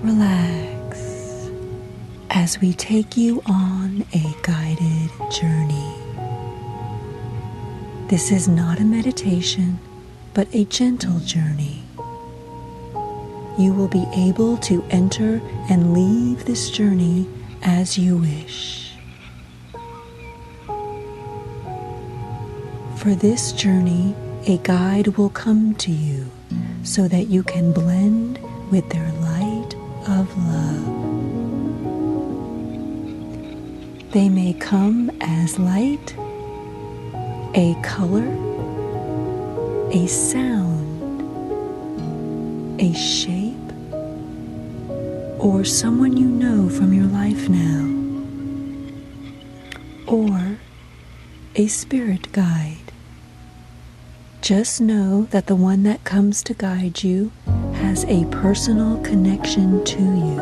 Relax as we take you on a guided journey. This is not a meditation, but a gentle journey. You will be able to enter and leave this journey as you wish. For this journey, a guide will come to you so that you can blend with their light of love. They may come as light, a color, a sound, a shape, or someone you know from your life now, or a spirit guide. Just know that the one that comes to guide you has a personal connection to you.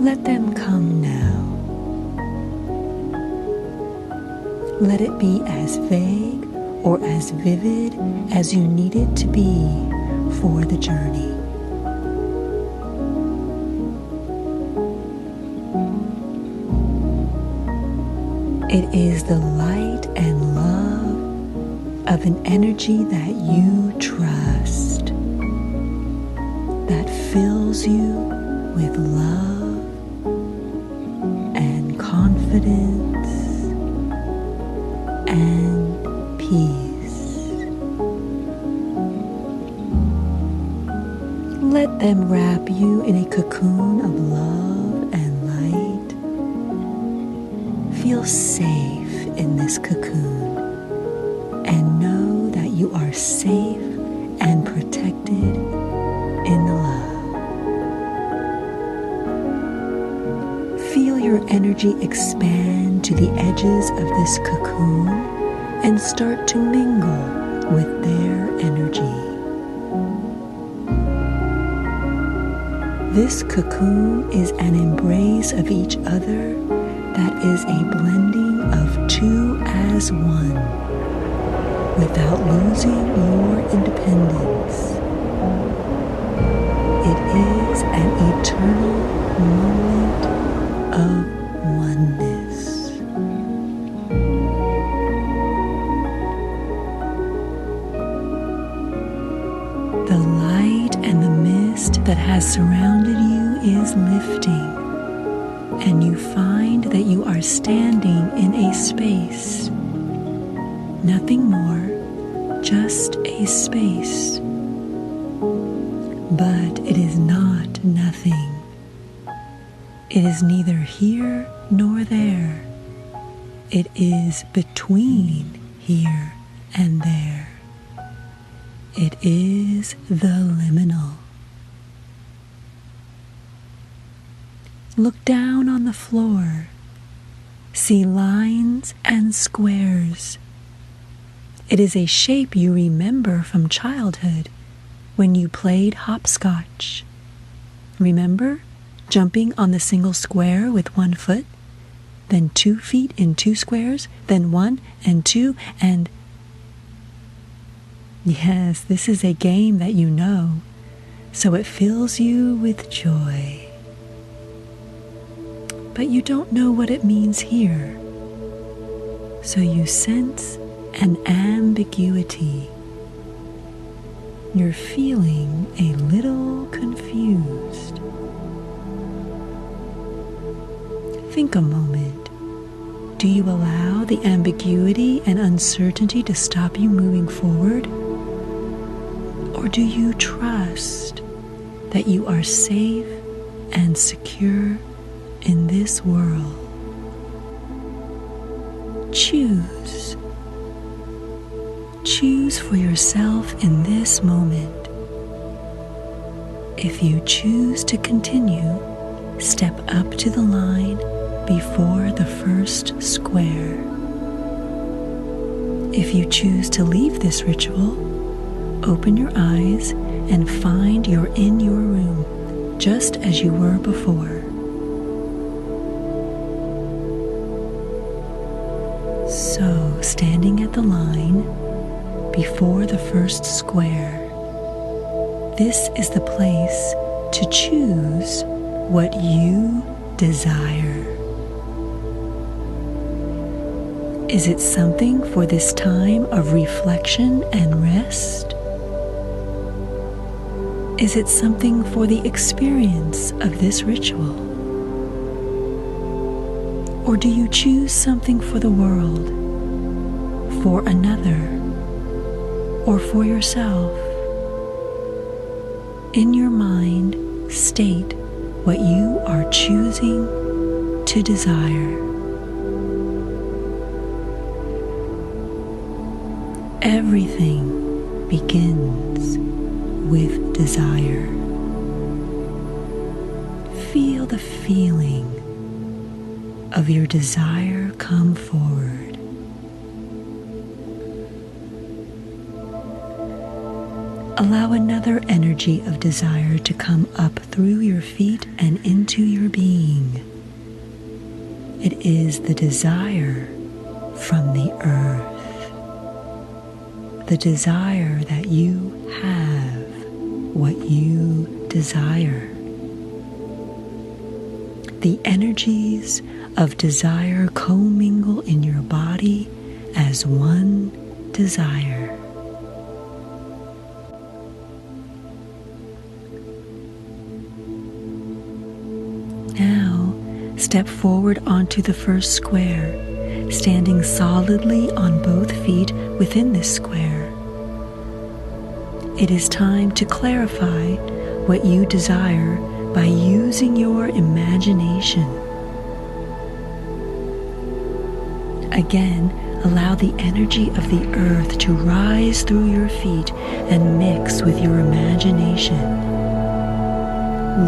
Let them come now. Let it be as vague or as vivid as you need it to be for the journey. It is the light and love of an energy that you trust, that fills you with love and confidence and peace. Let them wrap you in a cocoon of love and light. Feel safe in this cocoon and know that you are safe and protected in the love. Feel your energy expand to the edges of this cocoon and start to mingle with their energy. This cocoon is an embrace of each other that is a blending of two as one, without losing your independence. It is an eternal moment of oneness. The light and the mist that has surrounded you is lifting, and you find that you are standing in a space. Nothing more, just a space. But it is not nothing. It is neither here nor there. It is between here and there. It is the liminal. Look down on the floor. See lines and squares. It is a shape you remember from childhood when you played hopscotch. Remember jumping on the single square with 1 foot, then 2 feet in 2 squares, then 1 and 2 and... Yes, this is a game that you know, so it fills you with joy. But you don't know what it means here, so you sense an ambiguity. You're feeling a little confused. Think a moment. Do you allow the ambiguity and uncertainty to stop you moving forward? Or do you trust that you are safe and secure in this world? Choose. Choose for yourself in this moment. If you choose to continue, step up to the line before the first square. If you choose to leave this ritual, open your eyes and find you're in your room, just as you were before. So, standing at the line before the first square, This is the place to choose what you desire. Is it something for this time of reflection and rest? Is it something for the experience of this ritual? Or do you choose something for the world, for another, or for yourself? In your mind, state what you are choosing to desire. Everything begins with desire. Feel the feeling of your desire come forward. Allow another energy of desire to come up through your feet and into your being. It is the desire from the earth. The desire that you have what you desire. The energies of desire commingle in your body as one desire. Now, step forward onto the first square, standing solidly on both feet within this square. It is time to clarify what you desire by using your imagination. Again, allow the energy of the earth to rise through your feet and mix with your imagination.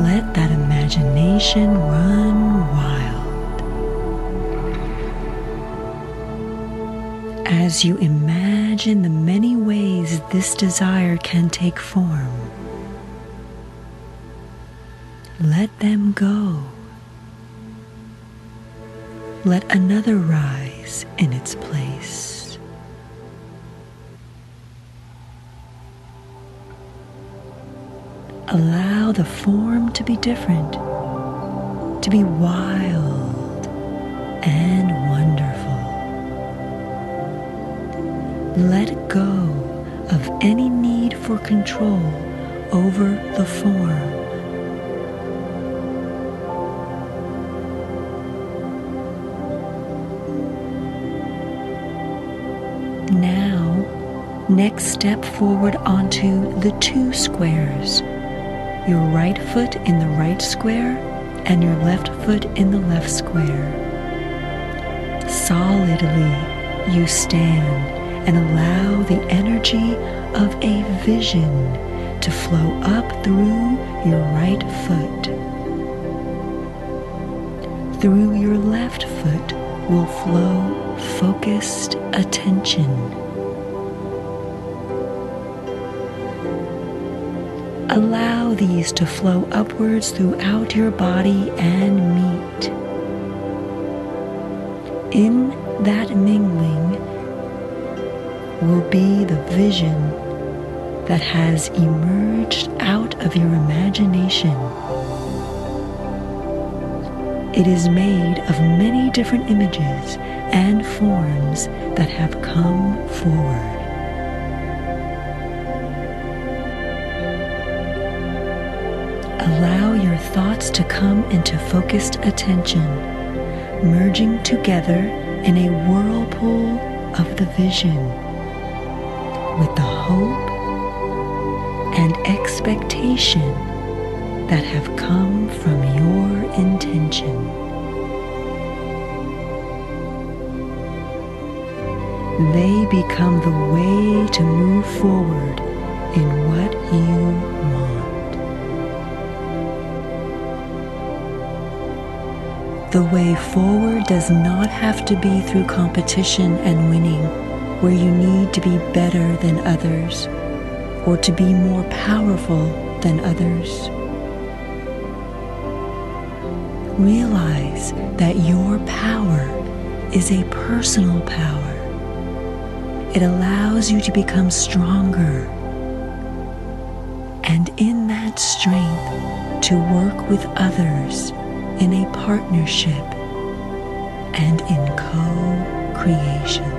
Let that imagination run wild. As you imagine the many ways this desire can take form, let them go. Let another rise in its place. Allow the form to be different, to be wild and wonderful. Let go of any need for control over the form. Now, next step forward onto the two squares. Your right foot in the right square and your left foot in the left square. Solidly you stand and allow the energy of a vision to flow up through your right foot. Through your left foot will flow focused attention. Allow these to flow upwards throughout your body and meet. In that mingling will be the vision that has emerged out of your imagination. It is made of many different images and forms that have come forward. Allow your thoughts to come into focused attention, merging together in a whirlpool of the vision, with the hope and expectation that have come from your intention. They become the way to move forward in what you want. The way forward does not have to be through competition and winning, where you need to be better than others or to be more powerful than others. Realize that your power is a personal power. It allows you to become stronger and in that strength to work with others in a partnership and in co-creation.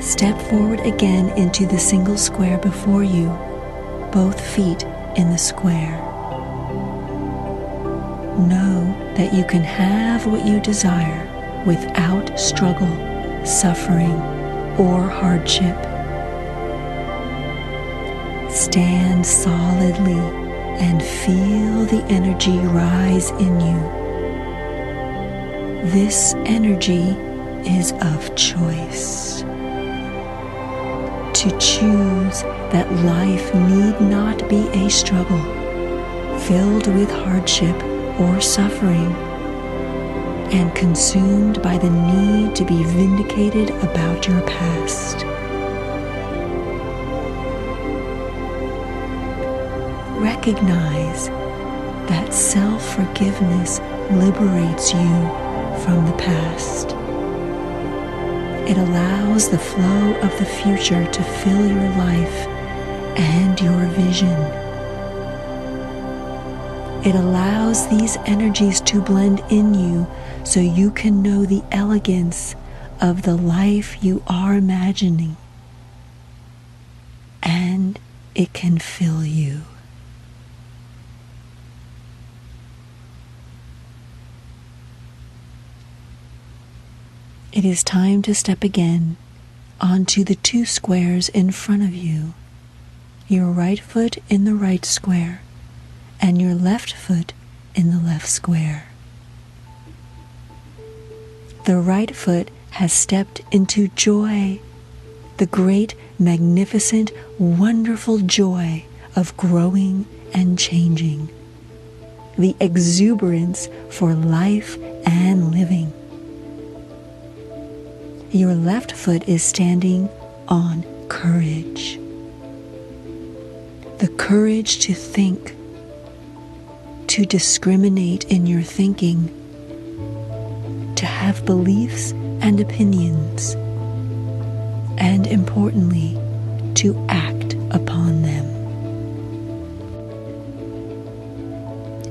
Step forward again into the single square before you, both feet in the square. Know that you can have what you desire without struggle, suffering, or hardship. Stand solidly and feel the energy rise in you. This energy is of choice. To choose that life need not be a struggle, filled with hardship or suffering, and consumed by the need to be vindicated about your past. Recognize that self-forgiveness liberates you from the past. It allows the flow of the future to fill your life and your vision. It allows these energies to blend in you so you can know the elegance of the life you are imagining, and it can fill you. It is time to step again onto the two squares in front of you, your right foot in the right square and your left foot in the left square. The right foot has stepped into joy, the great, magnificent, wonderful joy of growing and changing, the exuberance for life and living. Your left foot is standing on courage. The courage to think, to discriminate in your thinking, to have beliefs and opinions, and importantly, to act upon them.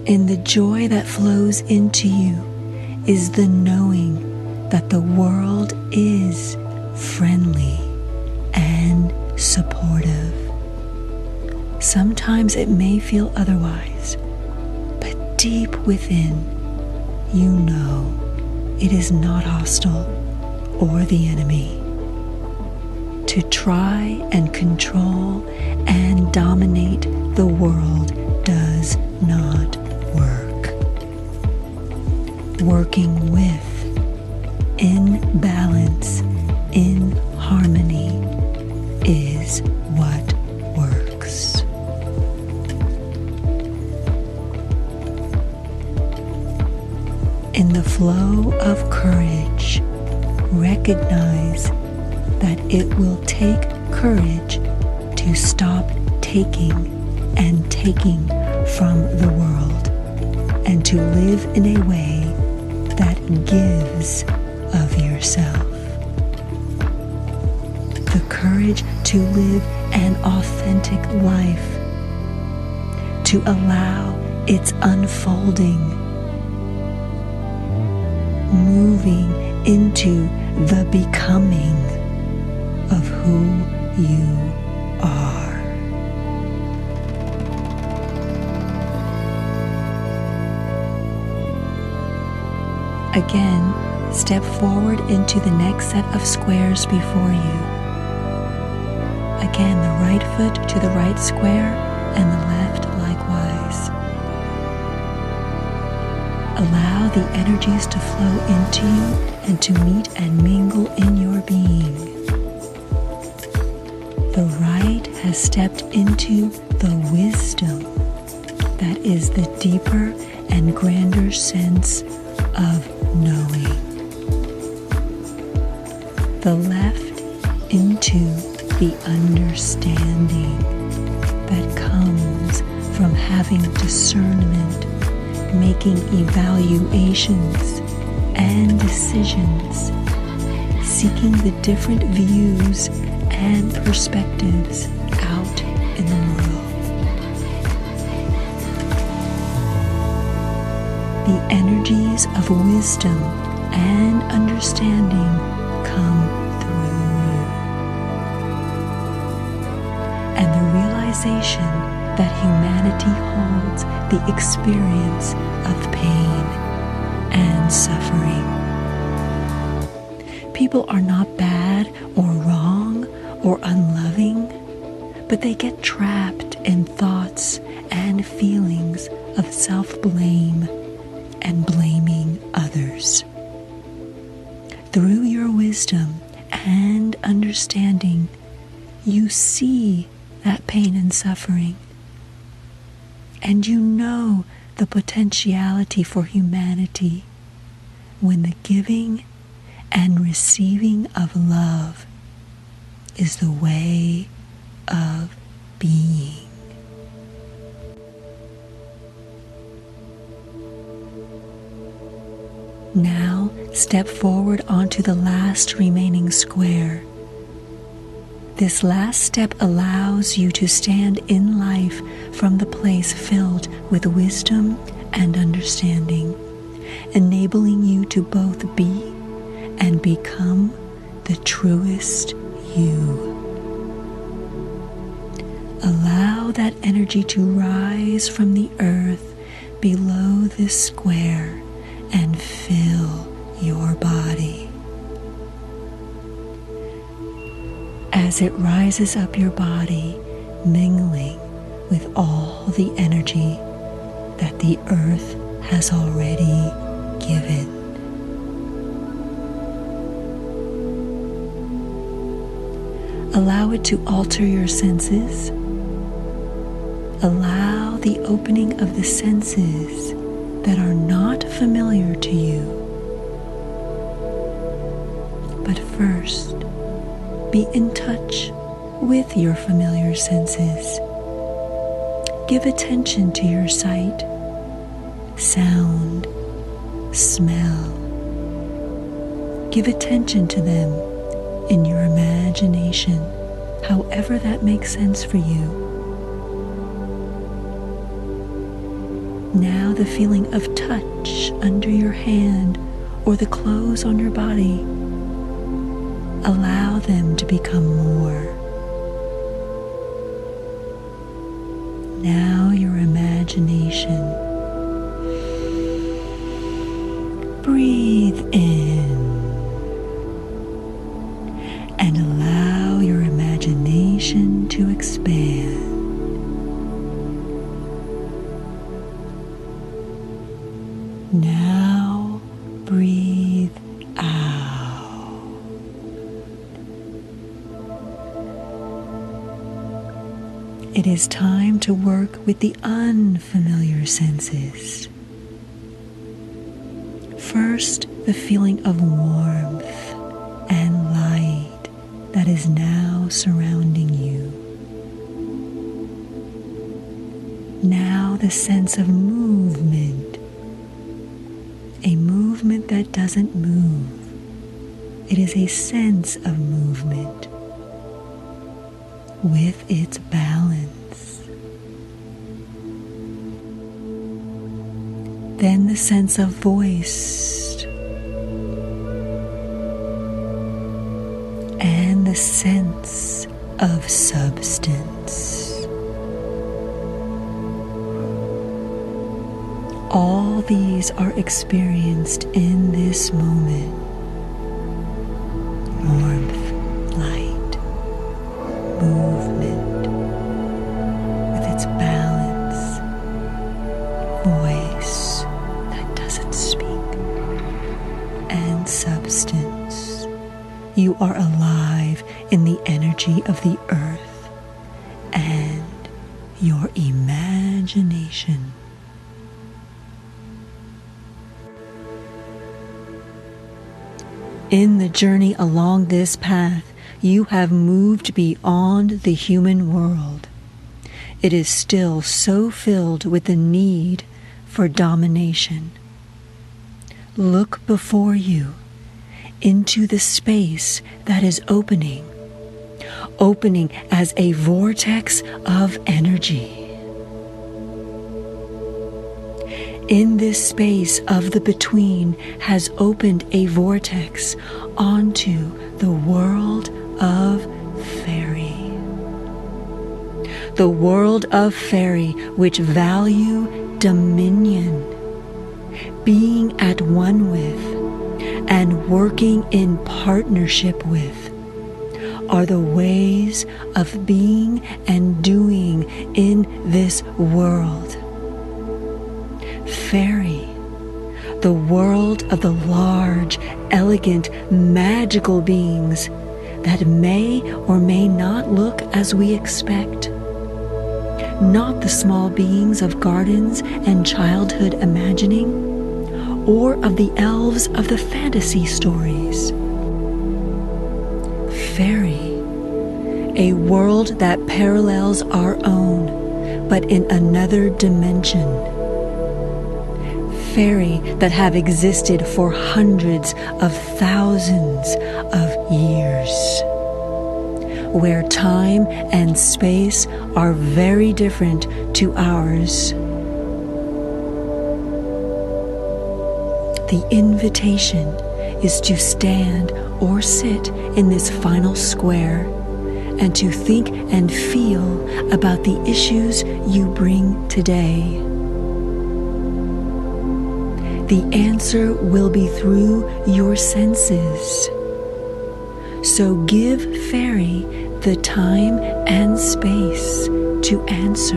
In the joy that flows into you is the knowing that the world is friendly and supportive. Sometimes it may feel otherwise, but deep within, you know it is not hostile or the enemy. To try and control and dominate the world does not work. Working with, in balance, in harmony, is what works. In the flow of courage, recognize that it will take courage to stop taking and taking from the world, and to live in a way that gives of yourself. The courage to live an authentic life, to allow its unfolding, moving into the becoming of who you are. Again, step forward into the next set of squares before you. Again, the right foot to the right square and the left likewise. Allow the energies to flow into you and to meet and mingle in your being. The right has stepped into the wisdom that is the deeper and grander sense of knowing. The left into the understanding that comes from having discernment, making evaluations, and decisions, seeking the different views and perspectives out in the world. The energies of wisdom and understanding come through you. And the realization that humanity holds the experience of pain and suffering. People are not bad or wrong or unloving, but they get trapped in thoughts and feelings of self-blame and blaming others. Through your wisdom and understanding, you see that pain and suffering, and you know the potentiality for humanity when the giving and receiving of love is the way of being. Now step forward onto the last remaining square. This last step allows you to stand in life from the place filled with wisdom and understanding, enabling you to both be and become the truest you. Allow that energy to rise from the earth below this square and fill your body. As it rises up your body, mingling with all the energy that the earth has already given. Allow it to alter your senses. Allow the opening of the senses that are not familiar to you. But first, be in touch with your familiar senses. Give attention to your sight, sound, smell. Give attention to them in your imagination, however that makes sense for you. Now the feeling of touch under your hand or the clothes on your body, allow them to become more. Now your imagination. Breathe in and allow your imagination to expand. Now breathe out. It is time to work with the unfamiliar senses. First, the feeling of warmth and light that is now surrounding you. Now the sense of movement, a movement that doesn't move. It is a sense of movement with its balance. Then the sense of voice and the sense of substance. All these are experienced in this moment. Warmth, light, movement with its balance, voice that doesn't speak, and substance. You are alive in the energy of the earth and your imagination. In the journey along this path, you have moved beyond the human world. It is still so filled with the need for domination. Look before you into the space that is opening as a vortex of energy. In this space of the between has opened a vortex onto the world of Faerie. The world of Faerie, which value dominion, being at one with, and working in partnership with, are the ways of being and doing in this world. Faerie, the world of the large, elegant, magical beings that may or may not look as we expect. Not the small beings of gardens and childhood imagining, or of the elves of the fantasy stories. Faerie, a world that parallels our own, but in another dimension. Faerie that have existed for hundreds of thousands of years, where time and space are very different to ours. The invitation is to stand or sit in this final square and to think and feel about the issues you bring today. The answer will be through your senses. So give Faerie the time and space to answer.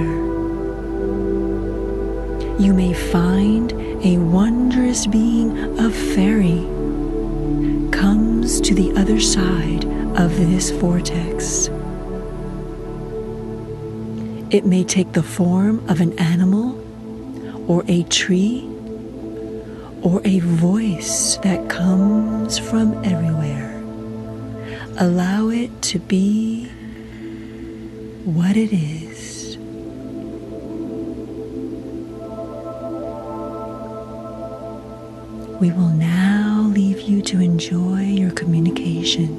You may find a wondrous being of Faerie comes to the other side of this vortex. It may take the form of an animal or a tree or a voice that comes from everywhere. Allow it to be what it is. We will now leave you to enjoy your communication.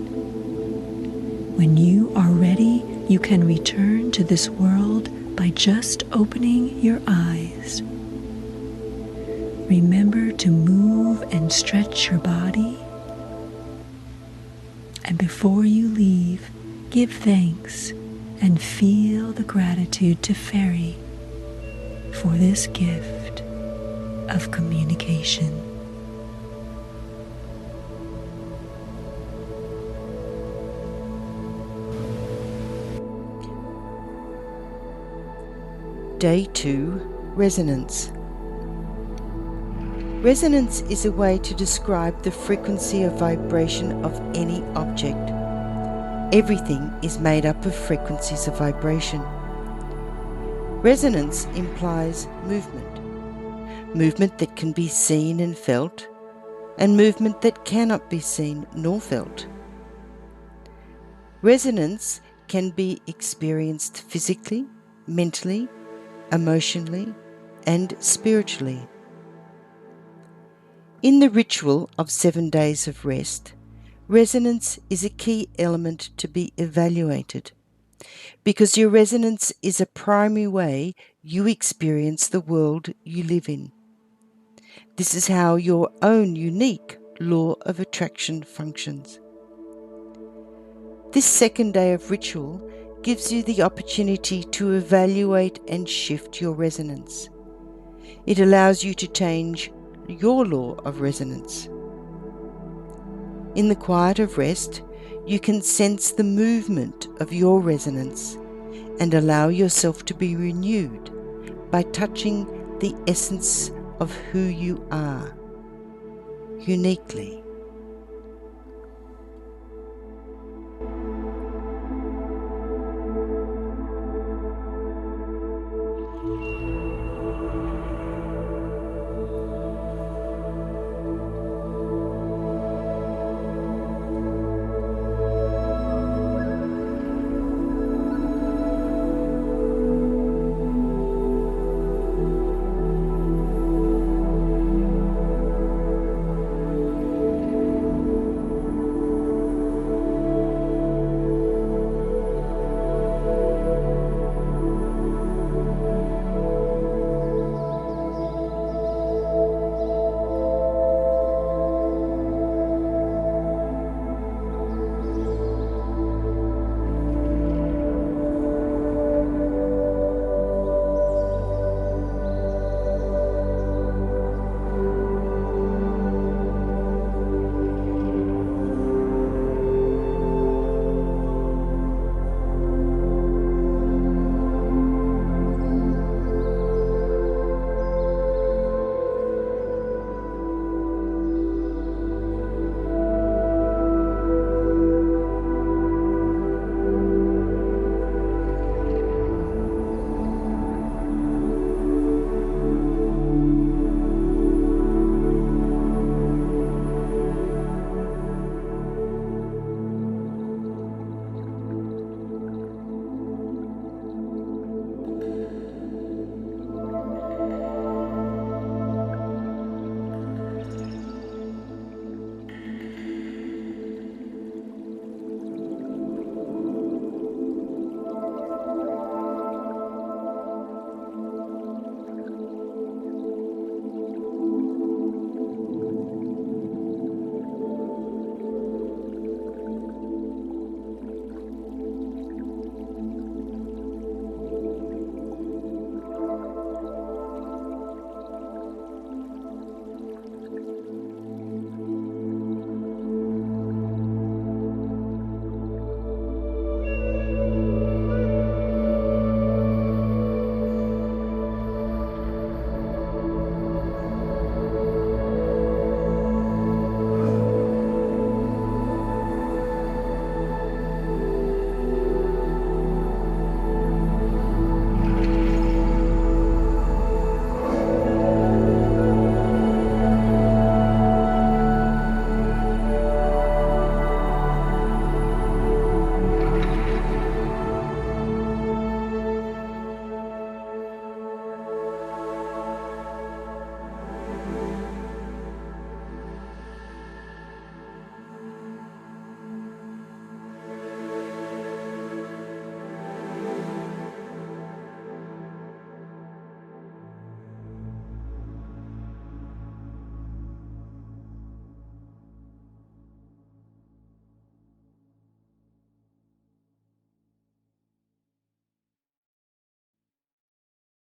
When you are ready, you can return to this world by just opening your eyes. Remember to move and stretch your body. And before you leave, give thanks and feel the gratitude to Faerie for this gift of communication. Day 2, Resonance. Resonance is a way to describe the frequency of vibration of any object. Everything is made up of frequencies of vibration. Resonance implies movement. Movement that can be seen and felt, and movement that cannot be seen nor felt. Resonance can be experienced physically, mentally, emotionally, and spiritually. In the ritual of 7 days of rest, resonance is a key element to be evaluated, because your resonance is a primary way you experience the world you live in. This is how your own unique law of attraction functions. This 2nd day of ritual gives you the opportunity to evaluate and shift your resonance. It allows you to change your law of resonance. In the quiet of rest, you can sense the movement of your resonance and allow yourself to be renewed by touching the essence of who you are, uniquely.